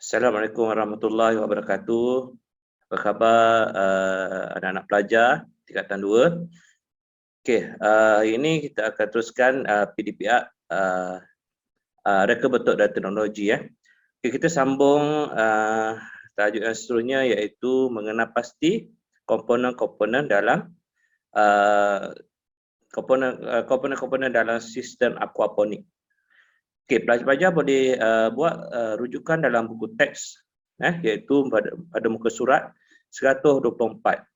Assalamualaikum warahmatullahi wabarakatuh. Apa khabar anak-anak pelajar tingkatan 2? Okey, hari ini kita akan teruskan PDPR Reka Bentuk dan Teknologi ya. Okay, kita sambung tajuk yang seterusnya iaitu mengenal pasti komponen-komponen dalam komponen-komponen dalam sistem aquaponik. Okey, pelajar-pelajar boleh buat rujukan dalam buku teks iaitu pada muka surat 124.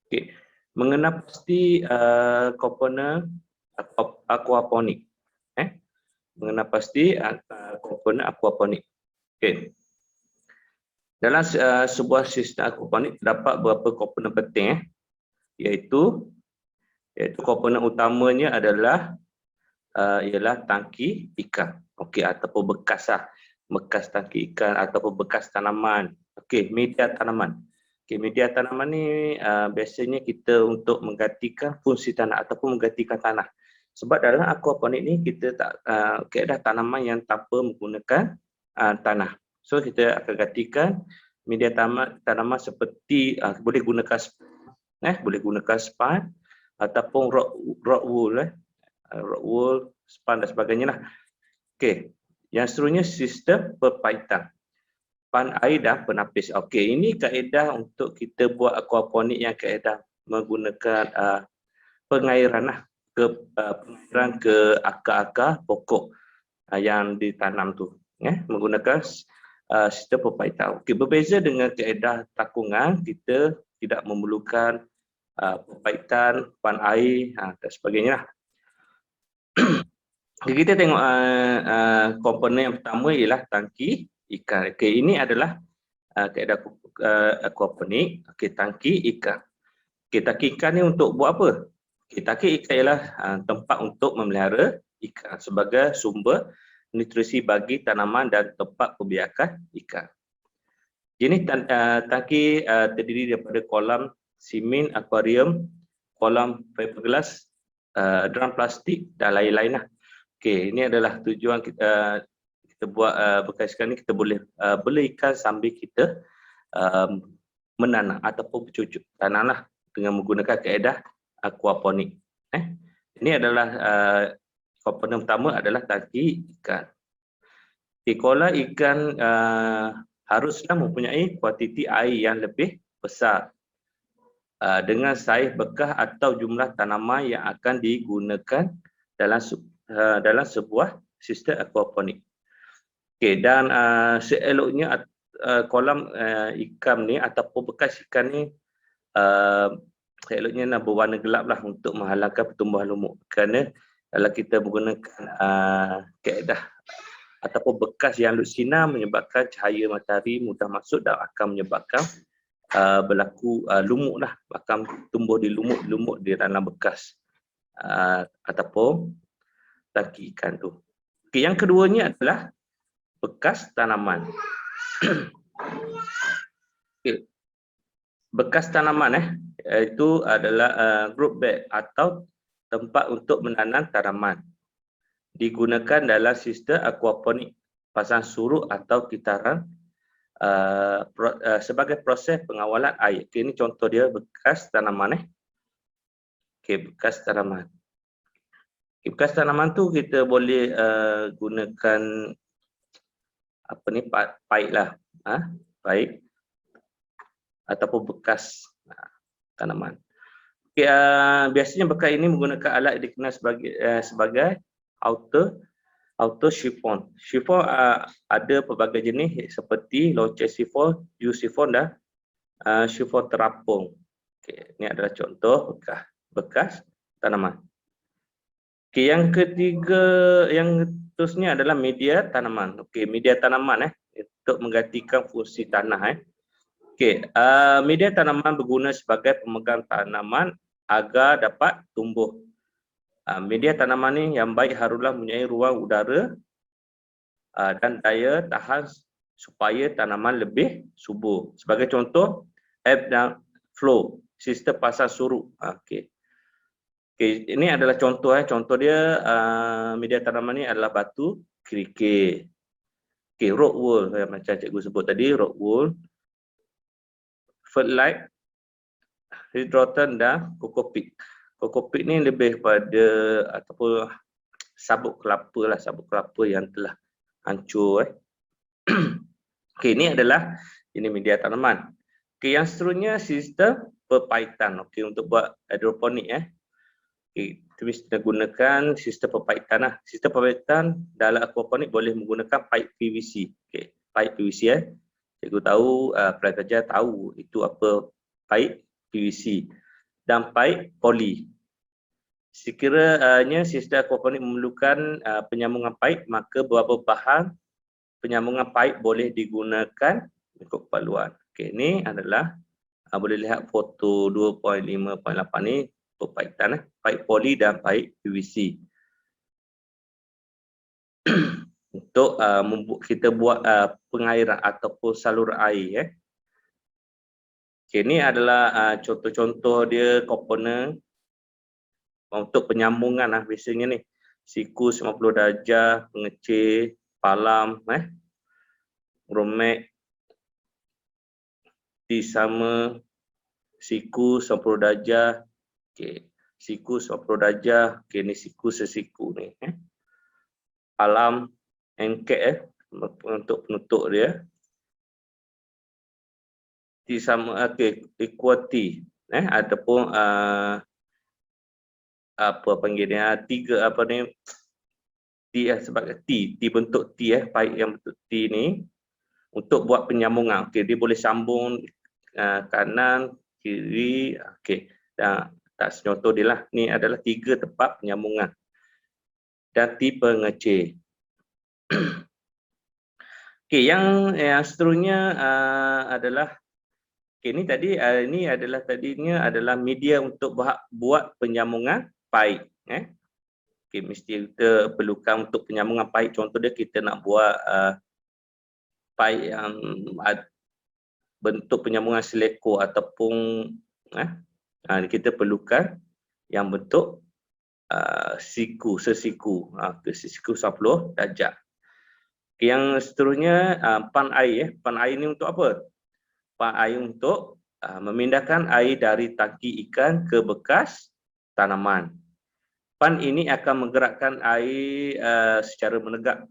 Okey, mengenal pasti komponen aquaponik. Mengenal pasti komponen aquaponik. Okey. Dalam sebuah sistem aquaponik terdapat beberapa komponen penting iaitu komponen utamanya adalah ialah tangki ikan. Okey, ataupun bekas tangki ikan ataupun bekas tanaman. Okey, media tanaman. Okey, media tanaman ni biasanya kita untuk menggantikan fungsi tanah ataupun menggantikan tanah. Sebab dalam aquaponik ni kita tak keadaan tanaman yang tanpa menggunakan tanah. So kita akan gantikan media tanaman seperti boleh gunakan span ataupun rock wool span dan sebagainya lah. Okey, yang seterusnya sistem perpaitan. Pan air dan penapis. Okey, ini kaedah untuk kita buat aquaponik yang kaedah menggunakan pengairan pengairan ke akar-akar pokok yang ditanam tu. Menggunakan sistem perpaitan. Okey, berbeza dengan kaedah takungan, kita tidak memerlukan perpaitan, pan air dan sebagainya lah. Kita tengok komponen yang pertama ialah tangki ikan. Okey, ini adalah kaedah aquaponik. Okey, tangki ikan. Okey, tangki ikan ni untuk buat apa? Okey, tangki ikan ialah tempat untuk memelihara ikan sebagai sumber nutrisi bagi tanaman dan tempat pembiakan ikan. Jenis tangki terdiri daripada kolam simen, akuarium, kolam fiberglass, drum plastik dan lain-lain lah. Okey, ini adalah tujuan kita buat berkaitan ni, kita boleh bela ikan sambil kita menanam ataupun bercucuk tanam lah dengan menggunakan kaedah aquaponik. Ini adalah komponen utama adalah tangki ikan. Okay, kolam ikan haruslah mempunyai kuantiti air yang lebih besar dengan saiz bekas atau jumlah tanaman yang akan digunakan dalam sebuah sistem aquaponik. Okey, dan seeloknya kolam ikan ni ataupun bekas ikan ni seeloknya berwarna gelap lah untuk menghalangkan pertumbuhan lumut. Kerana kalau kita menggunakan kaedah ataupun bekas yang lut sinar menyebabkan cahaya matahari mudah masuk dan akan menyebabkan berlaku lumut lah, akan tumbuh di lumut di dalam bekas ataupun tangki ikan tu. Okay, yang keduanya adalah bekas tanaman. Okay. Bekas tanaman itu adalah group bed atau tempat untuk menanam tanaman. Digunakan dalam sistem aquaponik, pasang surut atau kitaran sebagai proses pengawalan air. Okay, ini contoh dia bekas tanaman. Okay, bekas tanaman. Okay, bekas tanaman tu kita boleh gunakan paip lah, paip ataupun bekas tanaman. Okay, biasanya bekas ini menggunakan alat yang dikenal sebagai auto chiffon. Chiffon ada pelbagai jenis seperti loceng chiffon, U-chiffon dan chiffon terapung. Okay, ini adalah contoh bekas tanaman. Okay, yang ketiga, yang terusnya adalah media tanaman. Okay, media tanaman untuk menggantikan fungsi tanah. Okay, media tanaman berguna sebagai pemegang tanaman agar dapat tumbuh. Media tanaman ni yang baik haruslah mempunyai ruang udara dan daya tahan supaya tanaman lebih subur. Sebagai contoh, ebb dan flow, sistem pasang surut. Okey. Okey, ini adalah contoh contoh dia media tanaman ni adalah batu kerikil. Okey, Okey, rock wool macam cikgu sebut tadi, rock wool, fertilizer, hidroton dan kokopit. Kokopit ni lebih pada ataupun sabut kelapa lah, sabut kelapa yang telah hancur. Okey, ini adalah jenis media tanaman. Okey, yang seterusnya sistem pepaitan. Okey, untuk buat hidroponik Okay, kita gunakan sistem pepaitan lah. Sistem pepaitan dalam aquaponik boleh menggunakan pipe PVC. Okay, pipe PVC Cikgu tahu, pelajar tahu itu apa pipe PVC dan pipe poli. Sekiranya sistem aquaponik memerlukan penyambungan pipe, maka beberapa bahan penyambungan pipe boleh digunakan untuk keperluan. Okay, ini adalah boleh lihat foto 2.5.8 ni. Pepaitan, pipe poli dan pipe PVC. Untuk kita buat pengairan ataupun saluran air. Okay, ini adalah contoh-contoh dia komponen untuk penyambungan biasanya ni. Siku 90 darjah, pengecil, palam, romek, T sama, siku 90 darjah. Okey, siku 90 darjah. Okey, ni siku sesiku ni. Alam, engket untuk penutup dia. T sama, okey, equal T. Ataupun apa panggil dia, tiga apa ni, T sebagai T bentuk T pipe yang bentuk T ni untuk buat penyambungan. Okey, dia boleh sambung kanan, kiri. Okey, dan contoh dia lah, ni adalah 3 tempat penyambungan dan T pengecil. Okey, yang seterusnya adalah ni tadi ini adalah tadinya adalah media untuk buat penyambungan pipe. Okey, mesti kita perlukan untuk penyambungan pipe. Contoh dia kita nak buat pipe yang bentuk penyambungan seleko ataupun kita perlukan yang bentuk siku, sesiku, sesiku 90 darjah. Yang seterusnya pan air. Pan air ni untuk apa? Pan air untuk memindahkan air dari tangki ikan ke bekas tanaman. Pan ini akan menggerakkan air secara menegak.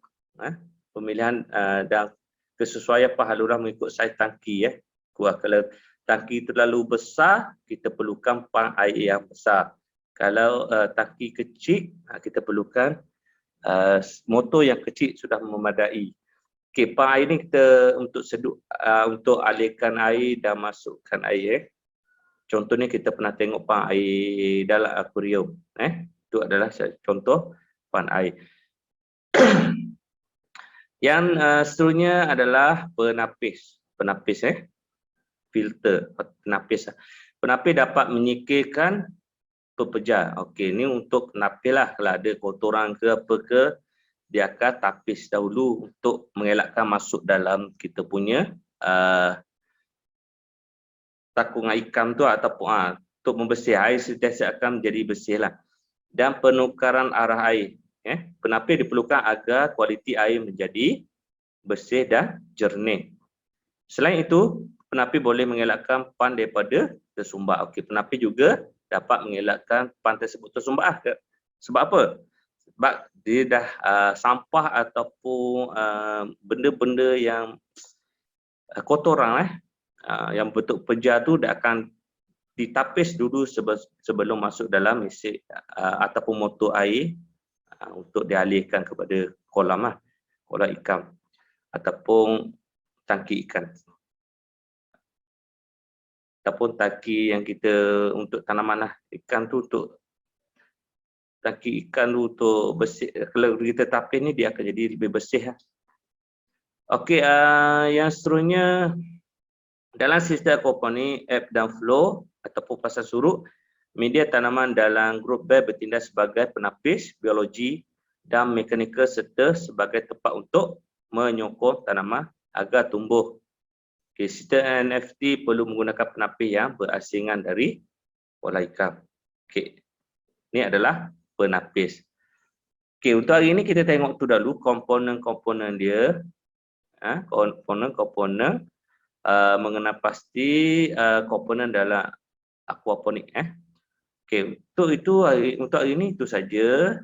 Pemilihan dan kesesuaian haluran mengikut saiz tangki. Kalau tangki terlalu besar, kita perlukan pan air yang besar. Kalau tangki kecil, kita perlukan motor yang kecil sudah memadai. Okey, pan air ni kita untuk untuk alirkan air dan masukkan air. Contohnya kita pernah tengok pan air dalam akuarium. Itu adalah contoh pan air. Yang seterusnya adalah penapis. Filter, penapis. Penapis dapat menyingkirkan pepejar. Okey, ni untuk penapis lah. Kalau ada kotoran ke apa ke, dia akan tapis dahulu untuk mengelakkan masuk dalam kita punya takungan ikan tu ataupun untuk membersih air sentiasa akan menjadi bersih lah. Dan penukaran arah air. Penapis diperlukan agar kualiti air menjadi bersih dan jernih. Selain itu, penapis boleh mengelakkan pan daripada tersumbat. Okey, penapis juga dapat mengelakkan pan tersebut tersumbat. Sebab apa? Sebab dia dah sampah ataupun benda-benda yang kotoran yang bentuk pejar tu dah akan ditapis dulu sebelum masuk dalam mesin ataupun motor air untuk dialihkan kepada kolam ikan ataupun tangki ikan. Ataupun tangki yang kita untuk tanaman ikan tu, untuk tangki ikan tu untuk bersih. Kalau kita tapis ni dia akan jadi lebih bersih. Okey, yang seterusnya dalam sistem aquaponik, ebb dan flow ataupun pasang surut, media tanaman dalam grup B bertindak sebagai penapis biologi dan mekanikal serta sebagai tempat untuk menyokong tanaman agar tumbuh. Okay, sistem NFT perlu menggunakan penapis yang berasingan dari pola ikan. Okay, ini adalah penapis. Okay, untuk hari ini kita tengok tu dulu komponen-komponen dia. komponen mengenal pasti komponen dalam aquaponik. Okey, untuk hari ini itu saja.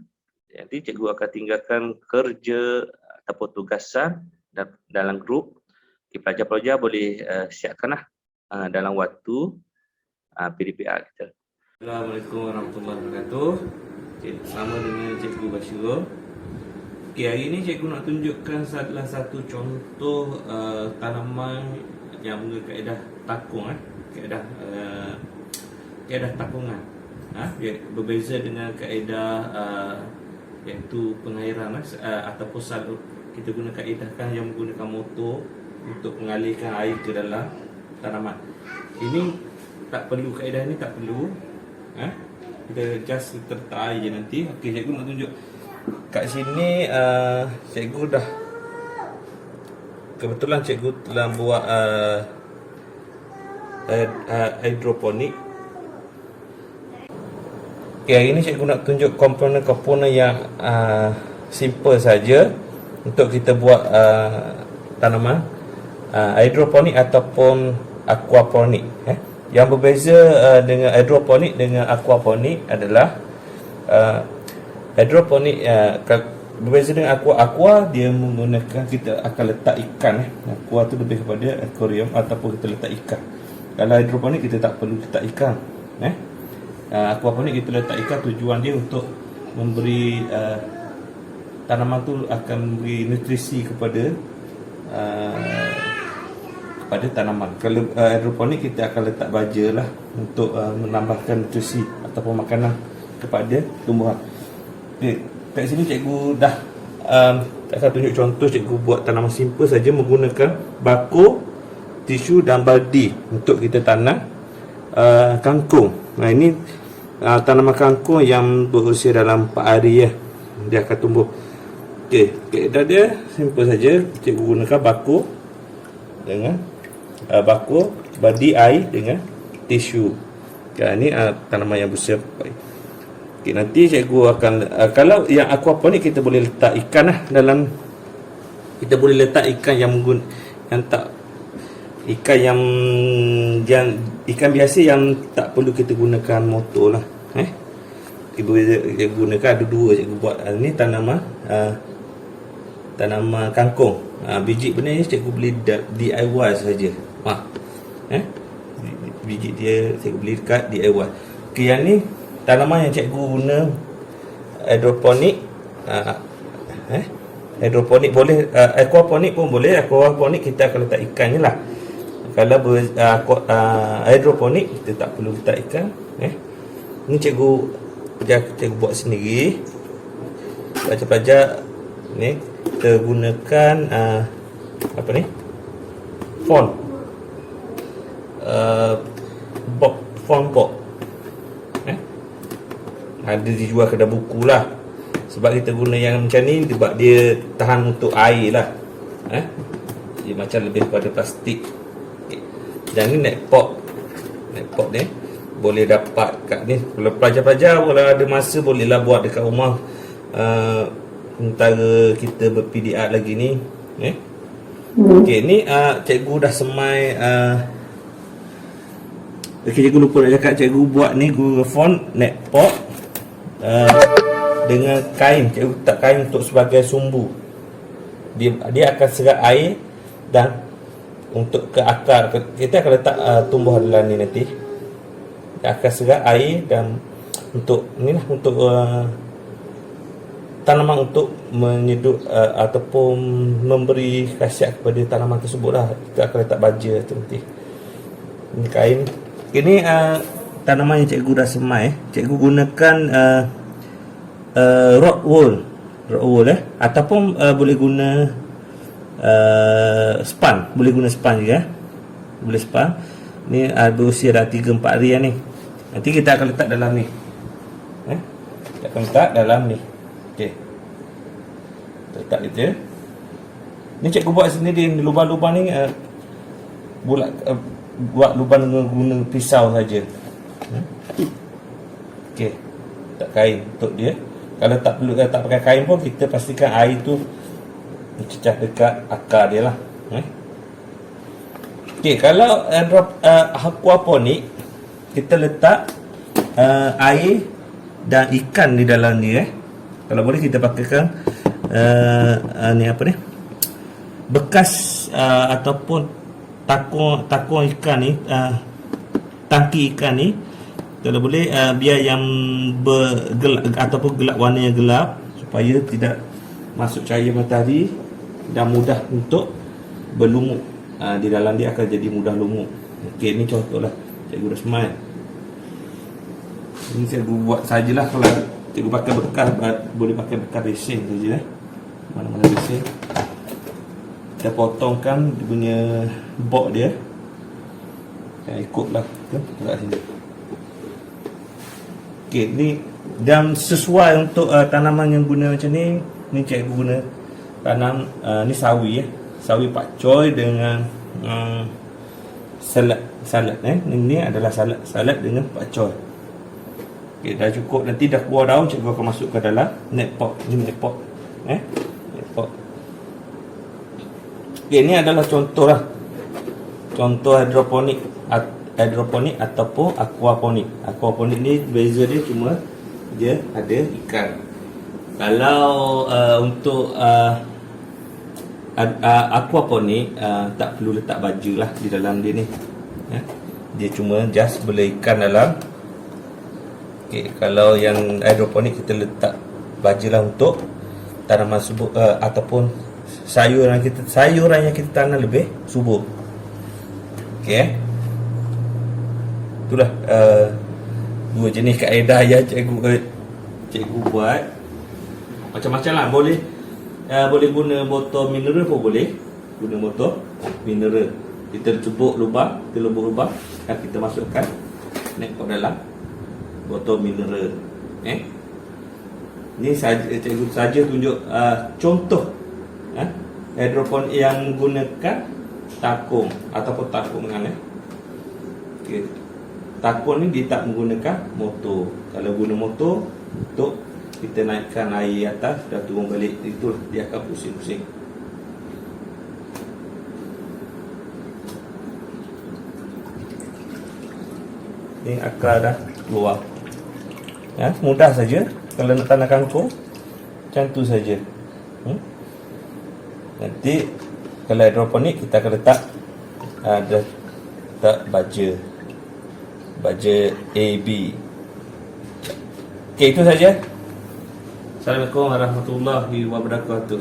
Nanti cikgu akan tinggalkan kerja ataupun tugasan dalam grup. Pelajar-pelajar boleh siapkanlah dalam waktu PDPR kita. Assalamualaikum warahmatullahi wabarakatuh. Sama dengan Cikgu Bashirul. Okey, hari ini cikgu nak tunjukkan salah satu contoh tanaman yang menggunakan kaedah takung, kaedah takungan. Berbeza dengan kaedah iaitu pengairan ataupun salur. Kita guna kaedah yang menggunakan motor untuk mengalirkan air ke dalam tanaman. Ini tak perlu, kaedah ni tak perlu. Kita just letak air je nanti. Okey, cikgu nak tunjuk kat sini. Cikgu dah, kebetulan cikgu telah buat hidroponik. Okay, hari ini cikgu nak tunjuk komponen-komponen yang simple saja untuk kita buat tanaman hidroponik ataupun aquaponik. Yang berbeza dengan hidroponik dengan aquaponik adalah hidroponik berbeza dengan aqua dia menggunakan, kita akan letak ikan. Aqua tu lebih kepada akuarium ataupun kita letak ikan. Kalau hidroponik kita tak perlu letak ikan. Aquaponik kita letak ikan, tujuan dia untuk memberi tanaman tu akan memberi nutrisi kepada tanaman. Kalau hidroponik kita akan letak baja lah untuk menambahkan nutrisi ataupun makanan kepada tumbuhan. Okay, kat sini cikgu dah akan tunjuk contoh. Cikgu buat tanaman simple saja menggunakan bako, tisu dan baldi untuk kita tanam kangkung. Nah, ini tanaman kangkung yang berusia dalam 4 hari dia akan tumbuh. Okey, kaedah dia simple saja. Cikgu gunakan bako dengan bako, baldi air dengan tisu. Ini tanaman yang berusia 4 hari. Okay, nanti cikgu akan kalau yang aquaponik kita boleh letak ikan dalam, kita boleh letak ikan yang ikan biasa yang tak perlu kita gunakan motor lah. Kita gunakan ada dua cikgu buat. Ini tanaman kangkung. Biji benih cikgu beli DIY saja. Biji dia cikgu beli dekat DIY. Okay, yang ni tanaman yang cikgu guna hidroponik. Hidroponik boleh, aquaponik pun boleh. Aquaponik kita akan letak ikan je lah. Kalau hidroponik kita tak perlu letak ikan. Ni cikgu buat sendiri. Pelajar-pelajar ni kita gunakan font, font box. Ada dijual kedai buku lah. Sebab kita guna yang macam ni, sebab dia tahan untuk air lah. Dia macam lebih pada plastik. Dan ni net pot ni boleh dapat kat ni. Kalau pelajar-pelajar kalau ada masa bolehlah buat dekat rumah. Sementara kita ber-PDR lagi ni. Okey, ni cikgu dah semai. Okay, cikgu lupa nak cakap, cikgu buat ni guna font net pot dengan kain. Cikgu letak kain untuk sebagai sumbu. Dia akan serap air, dan untuk ke akar kita akan letak tumbuhan dalam ni nanti. Dia akan serap air, dan untuk inilah untuk tanaman untuk menyedut ataupun memberi khasiat kepada tanaman tersebut lah. Kita akan letak baja tu nanti. Ini kain. Ini tanaman yang cikgu dah semai. Cikgu gunakan rock wool ataupun boleh guna span. Boleh guna span juga. Boleh span. Ni berusia dah 3-4 hari ni. Nanti kita akan letak dalam ni. Kita akan letak dalam ni. Okey. Letak dia. Ni cikgu buat sendiri. Lubang-lubang ni buat lubang dengan guna pisau saja. Okey. Tak kain untuk dia. Kalau tak perlu, tak pakai kain pun kita pastikan air tu mencecah dekat akar dia lah. Okey, kalau aquaponik, kita letak air dan ikan di dalam ni. Kalau boleh kita pakaikan ni apa ni, bekas ataupun takung ikan ni, tangki ikan ni, kalau boleh biar yang bergelap ataupun gelap, warna yang gelap, supaya tidak masuk cahaya matahari dan mudah untuk berlumut. Di dalam dia akan jadi mudah lumut. Okey, ni contohlah cikgu dah smart. Ini cikgu buat sajalah. Kalau cikgu pakai bekas, boleh pakai bekas resin saja. Mana-mana resin, kita potongkan dia punya bok dia. Ikutlah kat sini. Okey, ni dan sesuai untuk tanaman yang guna macam ni. Ni cikgu guna tanam ni sawi sawi pakcoy dengan salad ni adalah salad dengan pakcoy. Okey, dah cukup. Nanti dah keluar daun, cikgu akan masuk ke dalam net pot. Ni net pot. Net pot. Okey, ni adalah contoh hidroponik ataupun aquaponik. Aquaponik ni beza dia cuma dia ada ikan. Kalau untuk aquaponik, tak perlu letak baja lah di dalam dia ni. Dia cuma just boleh ikan dalam. Okay, kalau yang hidroponik kita letak baja lah untuk tanaman subur ataupun sayuran yang kita tanam lebih subur. Okay, itulah dua jenis kaedah yang cikgu buat. Macam-macam lah. Boleh guna botol mineral pun boleh. Guna botol mineral. Kita cubuk lubang, kita lubang lubang, dan kita masukkan net pot dalam botol mineral. Ni saja cikgu saja tunjuk contoh hidroponik yang menggunakan takung ataupun takungan. Okay. Takung ni dia tak menggunakan motor. Kalau guna motor, untuk kita naikkan air atas, dah turun balik, itu dia akan pusing-pusing. Ni akar dah keluar. Mudah saja. Kalau nak tanam kangkung, macam tu saja. Nanti kalau hidroponik, kita akan letak baja AB. Okey, itu saja. Assalamualaikum warahmatullahi wabarakatuh.